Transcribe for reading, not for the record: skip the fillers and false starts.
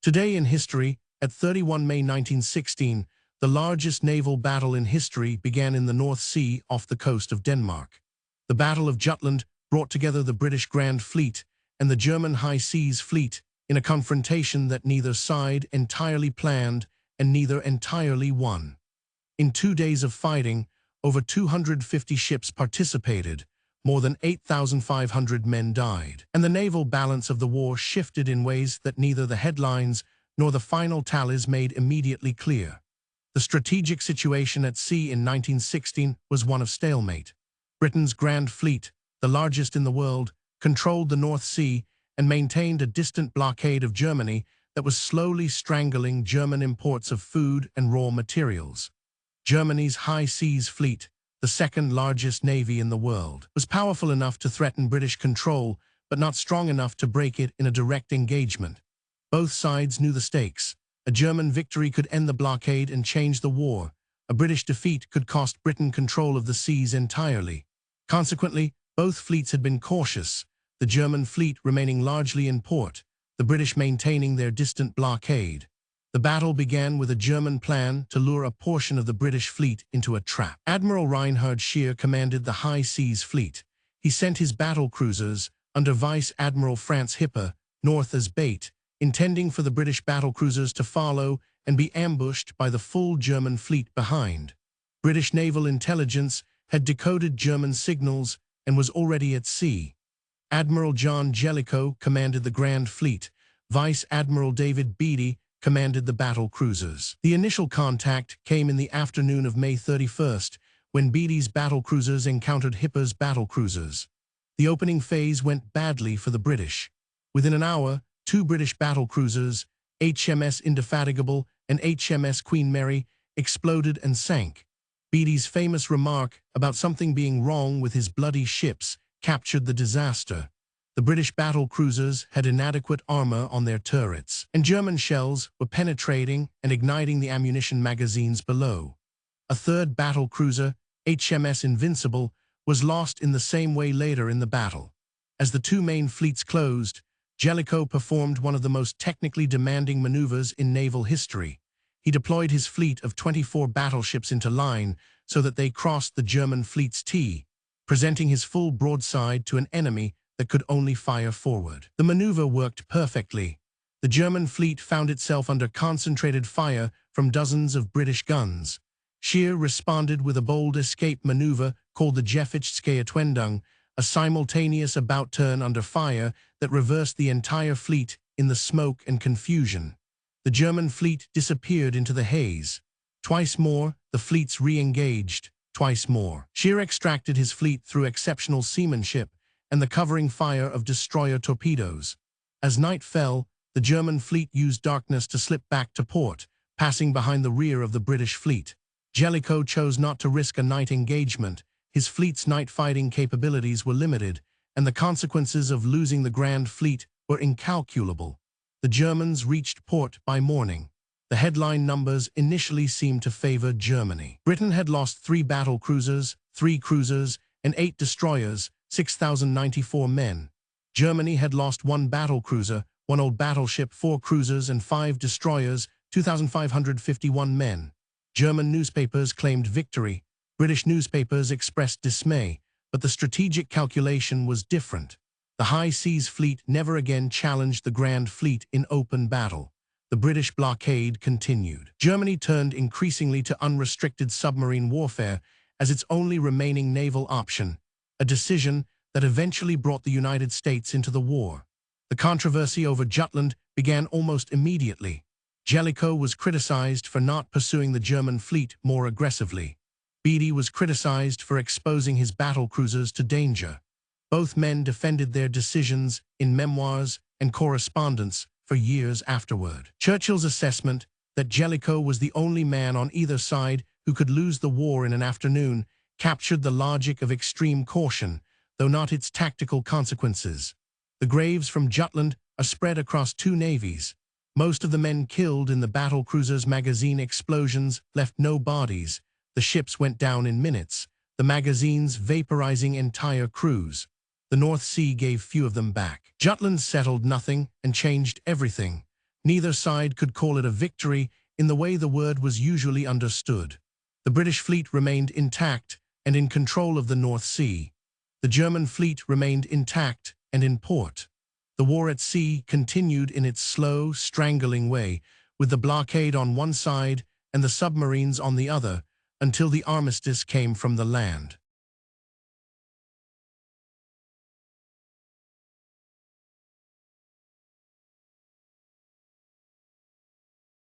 Today in history, at 31 May 1916, the largest naval battle in history began in the North Sea off the coast of Denmark. The Battle of Jutland brought together the British Grand Fleet and the German High Seas Fleet in a confrontation that neither side entirely planned and neither entirely won. In 2 days of fighting, over 250 ships participated, more than 8,500 men died, and the naval balance of the war shifted in ways that neither the headlines nor the final tallies made immediately clear. The strategic situation at sea in 1916 was one of stalemate. Britain's Grand Fleet, the largest in the world, controlled the North Sea and maintained a distant blockade of Germany that was slowly strangling German imports of food and raw materials. Germany's High Seas Fleet, the second largest navy in the world, was powerful enough to threaten British control, but not strong enough to break it in a direct engagement. Both sides knew the stakes. A German victory could end the blockade and change the war. A British defeat could cost Britain control of the seas entirely. Consequently, both fleets had been cautious, the German fleet remaining largely in port, the British maintaining their distant blockade. The battle began with a German plan to lure a portion of the British fleet into a trap. Admiral Reinhard Scheer commanded the High Seas Fleet. He sent his battle cruisers, under Vice Admiral Franz Hipper, north as bait, intending for the British battle cruisers to follow and be ambushed by the full German fleet behind. British naval intelligence had decoded German signals and was already at sea. Admiral John Jellicoe commanded the Grand Fleet. Vice Admiral David Beatty commanded the battle cruisers. The initial contact came in the afternoon of May 31st, when Beatty's battle cruisers encountered Hipper's battle cruisers. The opening phase went badly for the British. Within an hour, 2 British battle cruisers, HMS Indefatigable and HMS Queen Mary, exploded and sank. Beatty's famous remark about something being wrong with his bloody ships captured the disaster. The British battle cruisers had inadequate armor on their turrets, and German shells were penetrating and igniting the ammunition magazines below. A third battle cruiser, HMS Invincible, was lost in the same way later in the battle. As the 2 main fleets closed, Jellicoe performed one of the most technically demanding maneuvers in naval history. He deployed his fleet of 24 battleships into line so that they crossed the German fleet's T, presenting his full broadside to an enemy that could only fire forward. The maneuver worked perfectly. The German fleet found itself under concentrated fire from dozens of British guns. Scheer responded with a bold escape maneuver called the Gefechtskehrtwendung, a simultaneous about-turn under fire that reversed the entire fleet in the smoke and confusion. The German fleet disappeared into the haze. Twice more, the fleets re-engaged. Twice more. Scheer extracted his fleet through exceptional seamanship and the covering fire of destroyer torpedoes. As night fell, the German fleet used darkness to slip back to port, passing behind the rear of the British fleet. Jellicoe chose not to risk a night engagement. His fleet's night fighting capabilities were limited, and the consequences of losing the Grand Fleet were incalculable. The Germans reached port by morning. The headline numbers initially seemed to favor Germany. Britain had lost 3 battle cruisers, 3 cruisers, and 8 destroyers, 6,094 men. Germany had lost 1 battle cruiser, 1 old battleship, 4 cruisers, and 5 destroyers, 2,551 men. German newspapers claimed victory. British newspapers expressed dismay, but the strategic calculation was different. The High Seas Fleet never again challenged the Grand Fleet in open battle. The British blockade continued. Germany turned increasingly to unrestricted submarine warfare as its only remaining naval option, a decision that eventually brought the United States into the war. The controversy over Jutland began almost immediately. Jellicoe was criticized for not pursuing the German fleet more aggressively. Beatty was criticized for exposing his battle cruisers to danger. Both men defended their decisions in memoirs and correspondence for years afterward. Churchill's assessment that Jellicoe was the only man on either side who could lose the war in an afternoon captured the logic of extreme caution, though not its tactical consequences. The graves from Jutland are spread across 2 navies. Most of the men killed in the battle cruisers' magazine explosions left no bodies. The ships went down in minutes, the magazines vaporizing entire crews. The North Sea gave few of them back. Jutland settled nothing and changed everything. Neither side could call it a victory in the way the word was usually understood. The British fleet remained intact and in control of the North Sea. The German fleet remained intact and in port. The war at sea continued in its slow, strangling way, with the blockade on one side and the submarines on the other, until the armistice came from the land.